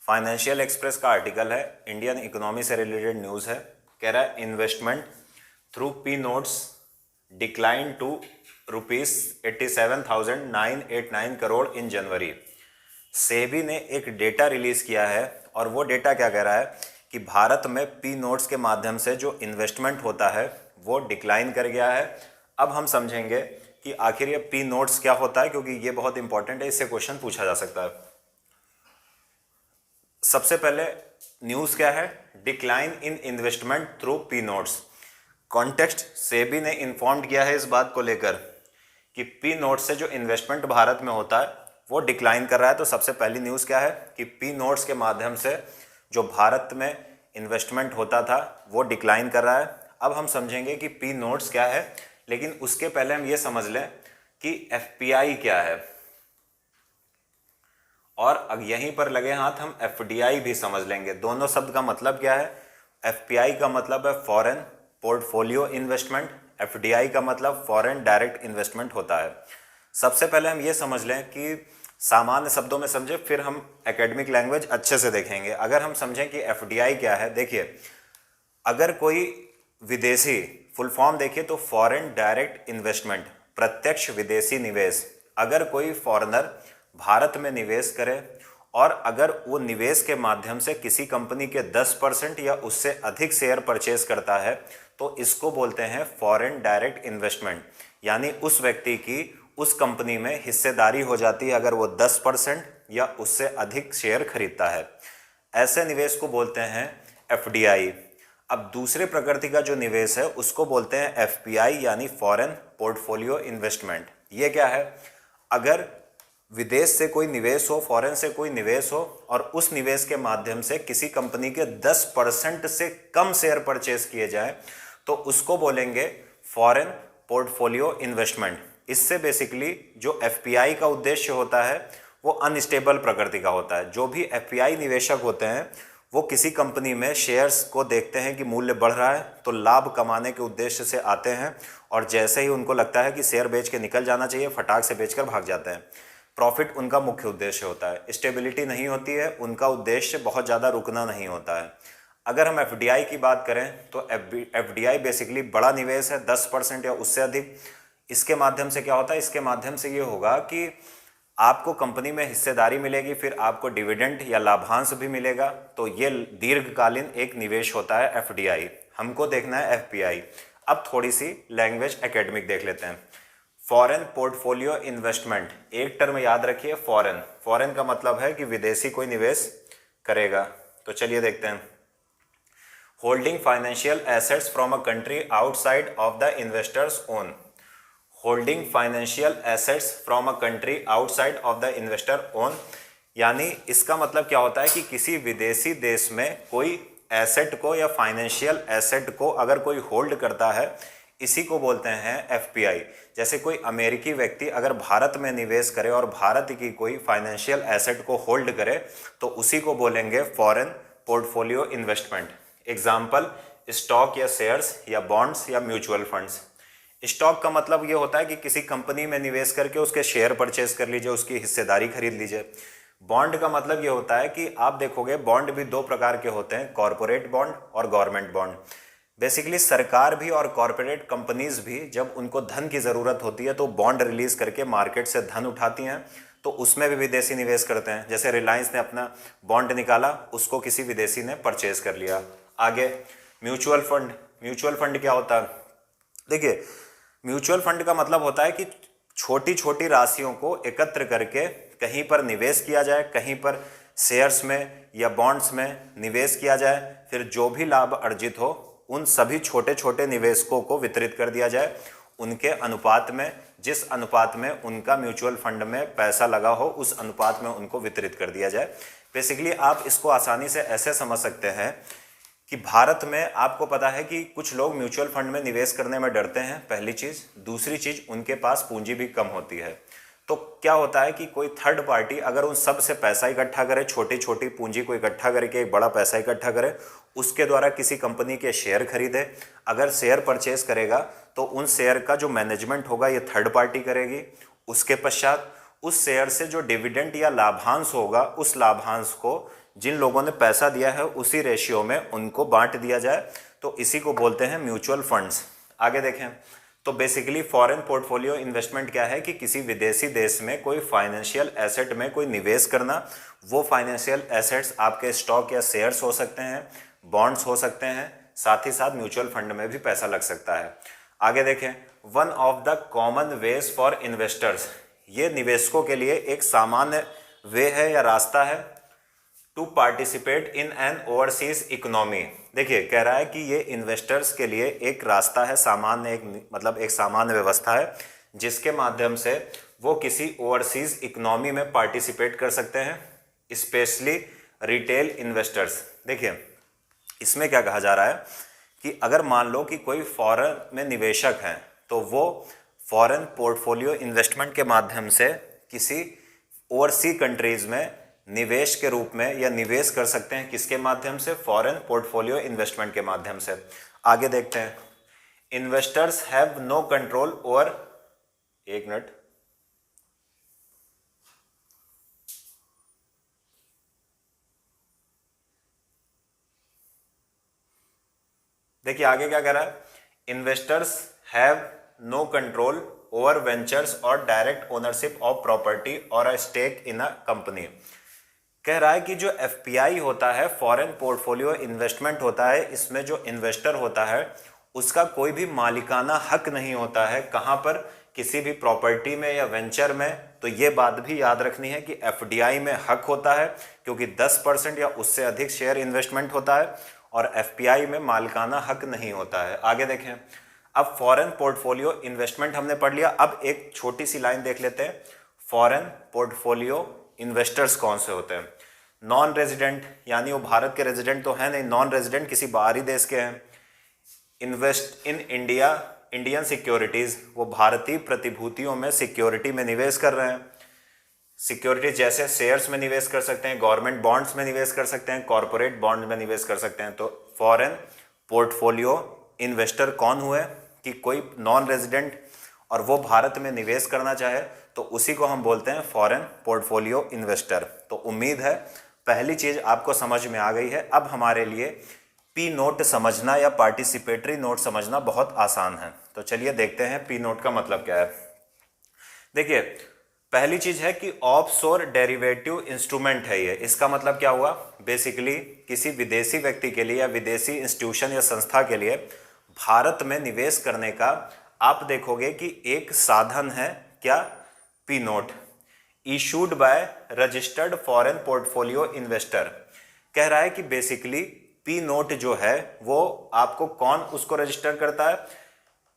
Financial Express का article है, Indian economy से रिलेटेड न्यूज़ है। कह रहा है investment through P notes decline to ₹87,989 crore in January. SEBI ने एक डेटा रिलीज किया है और वो डेटा क्या कह रहा है कि भारत में पी नोट्स के माध्यम से जो इन्वेस्टमेंट होता है वो डिक्लाइन कर गया है। अब हम समझेंगे कि आखिर ये पी नोट्स क्या होता है, क्योंकि ये बहुत इंपॉर्टेंट है, इससे क्वेश्चन पूछा जा सकता है। सबसे पहले न्यूज़ क्या है, decline in investment through P notes. Context, SEBI ने इन्फॉर्म किया है इस बात को लेकर कि पी नोट्स से जो इन्वेस्टमेंट भारत में होता है वो डिक्लाइन कर रहा है। तो सबसे पहली न्यूज़ क्या है कि पी नोट्स के माध्यम से जो भारत में इन्वेस्टमेंट होता था वो डिक्लाइन कर रहा है। अब हम समझेंगे कि पी नोट्स क्या है, लेकिन उसके पहले हम ये समझ लें कि एफपीआई क्या है, और अब यहीं पर लगे हाथ हम एफडीआई भी समझ लेंगे। दोनों शब्द का मतलब क्या है, एफपीआई का मतलब है फॉरेन पोर्टफोलियो इन्वेस्टमेंट, एफडीआई का मतलब फॉरेन डायरेक्ट इन्वेस्टमेंट होता है। सबसे पहले हम ये समझ लें कि सामान्य शब्दों में समझे, फिर हम एकेडमिक लैंग्वेज अच्छे से देखेंगे। अगर हम समझें कि एफडीआई क्या है, देखिए अगर कोई विदेशी, फुल फॉर्म देखिए तो फॉरेन डायरेक्ट इन्वेस्टमेंट, प्रत्यक्ष विदेशी निवेश। अगर कोई फॉरेनर भारत में निवेश करे और अगर वो निवेश के माध्यम से किसी कंपनी के 10% या उससे अधिक शेयर परचेज करता है तो इसको बोलते हैं फॉरेन डायरेक्ट इन्वेस्टमेंट। यानी उस व्यक्ति की उस कंपनी में हिस्सेदारी हो जाती है अगर वो 10% या उससे अधिक शेयर खरीदता है। ऐसे निवेश को बोलते हैं एफडीआई। अब दूसरे प्रकृति का जो निवेश है उसको बोलते हैं एफपीआई, यानी फॉरेन पोर्टफोलियो इन्वेस्टमेंट। ये क्या है, अगर विदेश से कोई निवेश हो, फॉरेन से कोई निवेश हो और उस निवेश के माध्यम से किसी कंपनी के 10% से कम शेयर परचेज किए जाए तो उसको बोलेंगे फॉरेन पोर्टफोलियो इन्वेस्टमेंट। इससे बेसिकली जो एफपीआई का उद्देश्य होता है वो अनस्टेबल प्रकृति का होता है। जो भी एफपीआई निवेशक होते हैं वो किसी कंपनी में शेयर्स को देखते हैं कि मूल्य बढ़ रहा है तो लाभ कमाने के उद्देश्य से आते हैं, और जैसे ही उनको लगता है कि शेयर बेच के निकल जाना चाहिए फटाक से बेचकर भाग जाते हैं। प्रॉफिट उनका मुख्य उद्देश्य होता है, स्टेबिलिटी नहीं होती है, उनका उद्देश्य बहुत ज़्यादा रुकना नहीं होता है। अगर हम एफडीआई की बात करें तो एफडीआई बेसिकली बड़ा निवेश है, 10% या उससे अधिक। इसके माध्यम से क्या होता है, इसके माध्यम से ये होगा कि आपको कंपनी में हिस्सेदारी मिलेगी, फिर आपको डिविडेंड या लाभांश भी मिलेगा। तो ये दीर्घकालीन एक निवेश होता है एफडीआई। हमको देखना है एफपीआई। अब थोड़ी सी लैंग्वेज एकेडमिक देख लेते हैं। फॉरेन पोर्टफोलियो इन्वेस्टमेंट, एक टर्म याद रखिए, फॉरेन। फॉरेन का मतलब है कि विदेशी कोई निवेश करेगा। तो चलिए देखते हैं। Holding financial assets from a country outside of the investors own. Holding financial assets from a country outside of the investor own, यानी इसका मतलब क्या होता है कि किसी विदेशी देश में कोई एसेट को या फाइनेंशियल एसेट को अगर कोई होल्ड करता है, इसी को बोलते हैं एफपीआई। जैसे कोई अमेरिकी व्यक्ति अगर भारत में निवेश करे और भारत की कोई फाइनेंशियल एसेट को होल्ड करे तो उसी को बोलेंगे foreign portfolio investment. Example, stock या शेयर्स या बॉन्ड्स या म्यूचुअल फंड्स। स्टॉक का मतलब ये होता है कि किसी कंपनी में निवेश करके उसके शेयर परचेज कर लीजिए, उसकी हिस्सेदारी खरीद लीजिए। बॉन्ड का मतलब ये होता है कि आप देखोगे बॉन्ड भी दो प्रकार के होते हैं, कॉरपोरेट बॉन्ड और गवर्नमेंट बॉन्ड। बेसिकली सरकार भी और कॉरपोरेट कंपनीज भी जब उनको धन की ज़रूरत होती है तो बॉन्ड रिलीज करके मार्केट से धन उठाती हैं, तो उसमें भी विदेशी निवेश करते हैं। जैसे रिलायंस ने अपना बॉन्ड निकाला, उसको किसी विदेशी ने परचेज कर लिया। आगे म्यूचुअल फंड। म्यूचुअल फंड क्या होता है, देखिए म्यूचुअल फंड का मतलब होता है कि छोटी छोटी राशियों को एकत्र करके कहीं पर निवेश किया जाए, कहीं पर शेयर्स में या बॉन्ड्स में निवेश किया जाए, फिर जो भी लाभ अर्जित हो उन सभी छोटे छोटे निवेशकों को वितरित कर दिया जाए उनके अनुपात में, जिस अनुपात में उनका म्यूचुअल फंड में पैसा लगा हो उस अनुपात में उनको वितरित कर दिया जाए। बेसिकली आप इसको आसानी से ऐसे समझ सकते हैं कि भारत में आपको पता है कि कुछ लोग म्यूचुअल फंड में निवेश करने में डरते हैं, पहली चीज़। दूसरी चीज़, उनके पास पूंजी भी कम होती है। तो क्या होता है कि कोई थर्ड पार्टी अगर उन सब से पैसा इकट्ठा करे, छोटी छोटी पूंजी को इकट्ठा करके एक बड़ा पैसा इकट्ठा करे, उसके द्वारा किसी कंपनी के शेयर खरीदे, अगर शेयर परचेज करेगा तो उन शेयर का जो मैनेजमेंट होगा ये थर्ड पार्टी करेगी। उसके पश्चात उस शेयर से जो डिविडेंड या लाभांश होगा, उस लाभांश को जिन लोगों ने पैसा दिया है उसी रेशियो में उनको बांट दिया जाए, तो इसी को बोलते हैं म्यूचुअल फंड्स। आगे देखें तो बेसिकली फॉरेन पोर्टफोलियो इन्वेस्टमेंट क्या है कि किसी विदेशी देश में कोई फाइनेंशियल एसेट में कोई निवेश करना। वो फाइनेंशियल एसेट्स आपके स्टॉक या शेयर्स हो सकते हैं, बॉन्ड्स हो सकते हैं, साथ ही साथ म्यूचुअल फंड में भी पैसा लग सकता है। आगे देखें, one of the common ways for investors, ये निवेशकों के लिए एक सामान्य वे है या रास्ता है to participate in an overseas economy. देखिए कह रहा है कि ये इन्वेस्टर्स के लिए एक रास्ता है, सामान्य एक सामान्य व्यवस्था है जिसके माध्यम से वो किसी ओवरसीज इकोनॉमी में पार्टिसिपेट कर सकते हैं, स्पेशली रिटेल इन्वेस्टर्स। देखिए इसमें क्या कहा जा रहा है कि अगर मान लो कि कोई फॉरेन में निवेशक हैं तो वो फॉरेन पोर्टफोलियो इन्वेस्टमेंट के माध्यम से किसी ओवरसी कंट्रीज में निवेश के रूप में या निवेश कर सकते हैं। किसके माध्यम से? फॉरेन पोर्टफोलियो इन्वेस्टमेंट के माध्यम से। आगे देखते हैं, investors have no control over, एक मिनट, देखिए आगे क्या कह रहा है, investors have no control over ventures और डायरेक्ट ओनरशिप ऑफ प्रॉपर्टी और a stake in a company. कह रहा है कि जो एफपीआई होता है, फॉरेन पोर्टफोलियो इन्वेस्टमेंट होता है, इसमें जो इन्वेस्टर होता है उसका कोई भी मालिकाना हक नहीं होता है। कहाँ पर? किसी भी प्रॉपर्टी में या वेंचर में। तो ये बात भी याद रखनी है कि एफडीआई में हक होता है क्योंकि 10% या उससे अधिक शेयर इन्वेस्टमेंट होता है, और एफपीआई में मालिकाना हक नहीं होता है। आगे देखें, अब फॉरेन पोर्टफोलियो इन्वेस्टमेंट हमने पढ़ लिया। अब एक छोटी सी लाइन देख लेते हैं, फॉरेन पोर्टफोलियो इन्वेस्टर्स कौन से होते हैं? नॉन रेजिडेंट, यानी वो भारत के रेजिडेंट तो है नहीं, नॉन रेजिडेंट किसी बाहरी देश के हैं। Invest in India, Indian securities, वो भारतीय प्रतिभूतियों में सिक्योरिटी में निवेश कर रहे हैं। सिक्योरिटी जैसे शेयर्स में निवेश कर सकते हैं, गवर्नमेंट बॉन्ड्स में निवेश कर सकते हैं, कॉरपोरेट बॉन्ड में निवेश कर सकते हैं। तो फॉरेन पोर्टफोलियो इन्वेस्टर कौन हुए कि कोई नॉन रेजिडेंट और वो भारत में निवेश करना चाहे, तो उसी को हम बोलते हैं फॉरेन पोर्टफोलियो इन्वेस्टर। तो उम्मीद है पहली चीज आपको समझ में आ गई है। अब हमारे लिए पी नोट समझना या पार्टिसिपेटरी नोट समझना बहुत आसान है। तो चलिए देखते हैं पी नोट का मतलब क्या है। देखिए पहली चीज है कि ऑफशोर डेरिवेटिव इंस्ट्रूमेंट है ये। इसका मतलब क्या हुआ? बेसिकली किसी विदेशी व्यक्ति के लिए या विदेशी इंस्टीट्यूशन या संस्था के लिए भारत में निवेश करने का आप देखोगे कि एक साधन है क्या? P note, issued by registered foreign portfolio investor. कह रहा है कि बेसिकली पी नोट जो है वो आपको कौन उसको रजिस्टर करता है?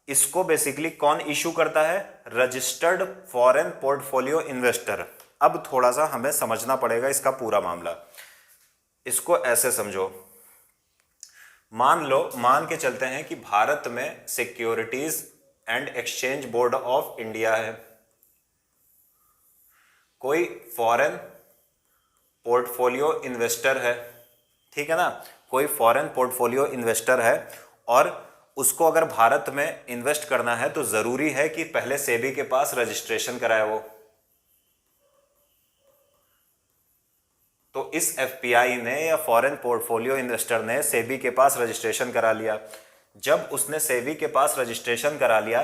इसको बेसिकली कौन इशू करता है? Registered foreign portfolio investor. अब थोड़ा सा हमें समझना पड़ेगा इसका पूरा मामला। इसको ऐसे समझो, मान के चलते हैं कि भारत में securities and exchange board of India है, कोई फॉरेन पोर्टफोलियो इन्वेस्टर है, ठीक है ना, कोई फॉरेन पोर्टफोलियो इन्वेस्टर है और उसको अगर भारत में इन्वेस्ट करना है तो जरूरी है कि पहले सेबी के पास रजिस्ट्रेशन कराए वो। तो इस एफपीआई ने या फॉरेन पोर्टफोलियो इन्वेस्टर ने सेबी के पास रजिस्ट्रेशन करा लिया। जब उसने सेबी के पास रजिस्ट्रेशन करा लिया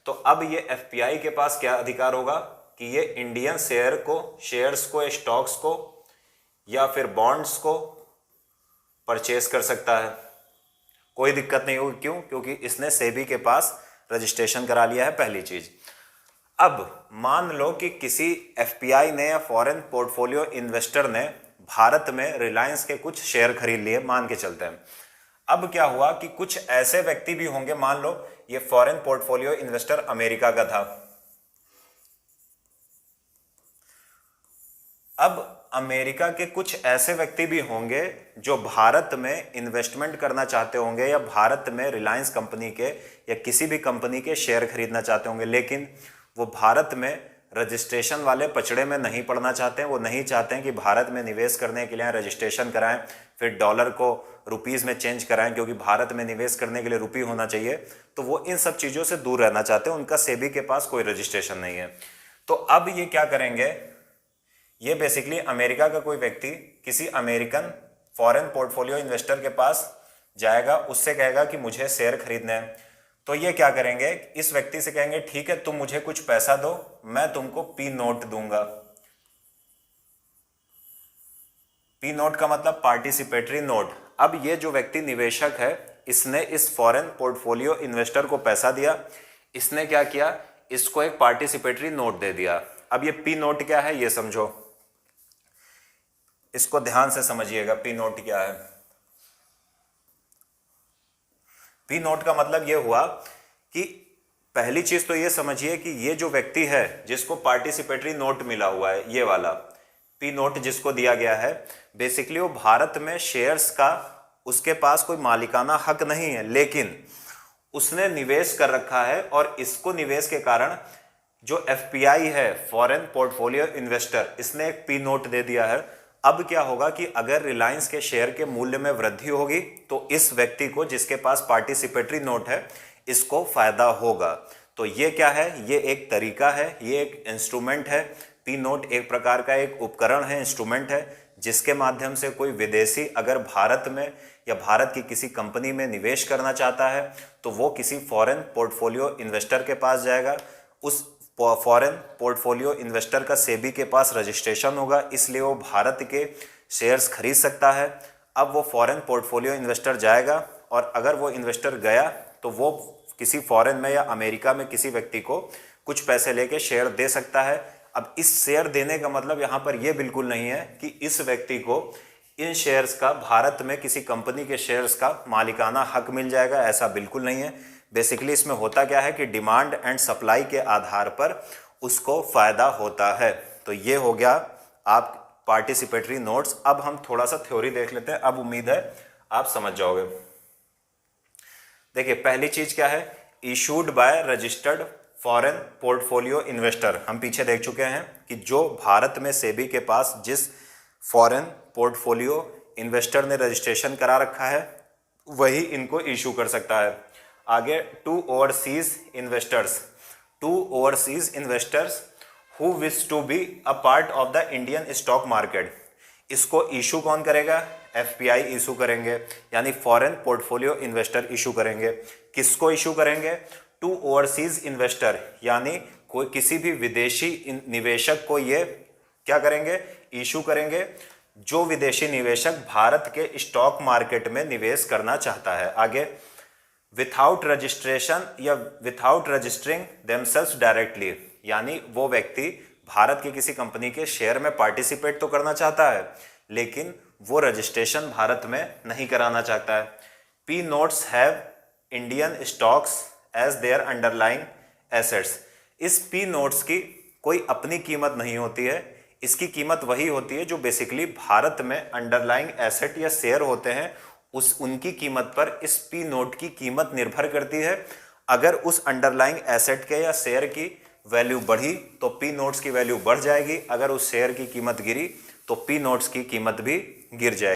तो अब ये एफपीआई के पास क्या अधिकार होगा कि ये इंडियन शेयर्स को, स्टॉक्स को या फिर बॉन्ड्स को परचेस कर सकता है। कोई दिक्कत नहीं होगी। क्यों? क्योंकि इसने सेबी के पास रजिस्ट्रेशन करा लिया है, पहली चीज। अब मान लो कि किसी एफपीआई ने या फॉरेन पोर्टफोलियो इन्वेस्टर ने भारत में रिलायंस के कुछ शेयर खरीद लिए, मान के चलते हैं। अब क्या हुआ कि कुछ ऐसे व्यक्ति भी होंगे, मान लो ये फॉरेन पोर्टफोलियो इन्वेस्टर अमेरिका का था। अब अमेरिका के कुछ ऐसे व्यक्ति भी होंगे जो भारत में इन्वेस्टमेंट करना चाहते होंगे या भारत में रिलायंस कंपनी के या किसी भी कंपनी के शेयर खरीदना चाहते होंगे, लेकिन वो भारत में रजिस्ट्रेशन वाले पचड़े में नहीं पड़ना चाहते हैं। वो नहीं चाहते हैं कि भारत में निवेश करने के लिए रजिस्ट्रेशन कराएं, फिर डॉलर को रुपीस में चेंज कराएं, क्योंकि भारत में निवेश करने के लिए रुपये होना चाहिए। तो वो इन सब चीज़ों से दूर रहना चाहते हैं, उनका सेबी के पास कोई रजिस्ट्रेशन नहीं है। तो अब ये क्या करेंगे, ये बेसिकली अमेरिका का कोई व्यक्ति किसी अमेरिकन फॉरेन पोर्टफोलियो इन्वेस्टर के पास जाएगा, उससे कहेगा कि मुझे शेयर खरीदने हैं। तो ये क्या करेंगे, इस व्यक्ति से कहेंगे ठीक है तुम मुझे कुछ पैसा दो, मैं तुमको पी नोट दूंगा। पी नोट का मतलब पार्टिसिपेटरी नोट। अब ये जो व्यक्ति निवेशक है, इसने इस फॉरेन पोर्टफोलियो इन्वेस्टर को पैसा दिया, इसने क्या किया, इसको एक पार्टिसिपेटरी नोट दे दिया। अब ये पी नोट क्या है ये समझो, इसको ध्यान से समझिएगा। पी नोट क्या है? पी नोट का मतलब ये हुआ कि पहली चीज तो ये समझिए कि ये जो व्यक्ति है जिसको पार्टिसिपेटरी नोट मिला हुआ है, ये वाला पी नोट जिसको दिया गया है, बेसिकली वो भारत में शेयर्स का उसके पास कोई मालिकाना हक नहीं है, लेकिन उसने निवेश कर रखा है और इसको निवेश के कारण जो एफपीआई है, फॉरेन पोर्टफोलियो इन्वेस्टर, इसने एक पी नोट दे दिया है। अब क्या होगा कि अगर रिलायंस के शेयर के मूल्य में वृद्धि होगी तो इस व्यक्ति को जिसके पास पार्टिसिपेटरी नोट है, इसको फायदा होगा। तो ये क्या है, ये एक तरीका है, ये एक इंस्ट्रूमेंट है। पी नोट एक प्रकार का एक उपकरण है, इंस्ट्रूमेंट है, जिसके माध्यम से कोई विदेशी अगर भारत में या भारत की किसी कंपनी में निवेश करना चाहता है तो वो किसी फॉरेन पोर्टफोलियो इन्वेस्टर के पास जाएगा। उस फॉरेन पोर्टफोलियो इन्वेस्टर का सेबी के पास रजिस्ट्रेशन होगा, इसलिए वो भारत के शेयर्स खरीद सकता है। अब वो फॉरेन पोर्टफोलियो इन्वेस्टर जाएगा और अगर वो इन्वेस्टर गया तो वो किसी फॉरेन में या अमेरिका में किसी व्यक्ति को कुछ पैसे लेके शेयर दे सकता है। अब इस शेयर देने का मतलब यहाँ पर यह बिल्कुल नहीं है कि इस व्यक्ति को इन शेयर्स का, भारत में किसी कंपनी के शेयर्स का मालिकाना हक मिल जाएगा, ऐसा बिल्कुल नहीं है। बेसिकली इसमें होता क्या है कि डिमांड एंड सप्लाई के आधार पर उसको फायदा होता है। तो ये हो गया आप पार्टिसिपेटरी नोट्स। अब हम थोड़ा सा थ्योरी देख लेते हैं, अब उम्मीद है आप समझ जाओगे। देखिए पहली चीज क्या है, issued by registered foreign portfolio investor. हम पीछे देख चुके हैं कि जो भारत में सेबी के पास जिस फॉरेन पोर्टफोलियो इन्वेस्टर ने रजिस्ट्रेशन करा रखा है वही इनको इशू कर सकता है। आगे to overseas investors who wish to be a part of the Indian stock market, इसको इशू कौन करेगा, एफपीआई इशू करेंगे, यानी फॉरेन पोर्टफोलियो इन्वेस्टर इशू करेंगे। किसको इशू करेंगे, टू ओवरसीज इन्वेस्टर, यानी कोई किसी भी विदेशी निवेशक को ये क्या करेंगे, इशू करेंगे, जो विदेशी निवेशक भारत के स्टॉक मार्केट में निवेश करना चाहता है। आगे विथआउट रजिस्ट्रेशन या विथआउट रजिस्टरिंग देमसेल्व्स डायरेक्टली, यानी वो व्यक्ति भारत की किसी कंपनी के शेयर में पार्टिसिपेट तो करना चाहता है लेकिन वो रजिस्ट्रेशन भारत में नहीं कराना चाहता है। P notes have Indian stocks as their underlying assets. इस पी नोट्स की कोई अपनी कीमत नहीं होती है, इसकी कीमत वही होती है जो बेसिकली भारत में अंडरलाइंग एसेट या शेयर होते हैं, उनकी कीमत पर इस पी नोट की कीमत निर्भर करती है। अगर उस अंडरलाइंग एसेट के या शेयर की वैल्यू बढ़ी तो पी नोट्स की वैल्यू बढ़ जाएगी, अगर उस शेयर की कीमत गिरी तो पी नोट्स की कीमत भी गिर जाएगी।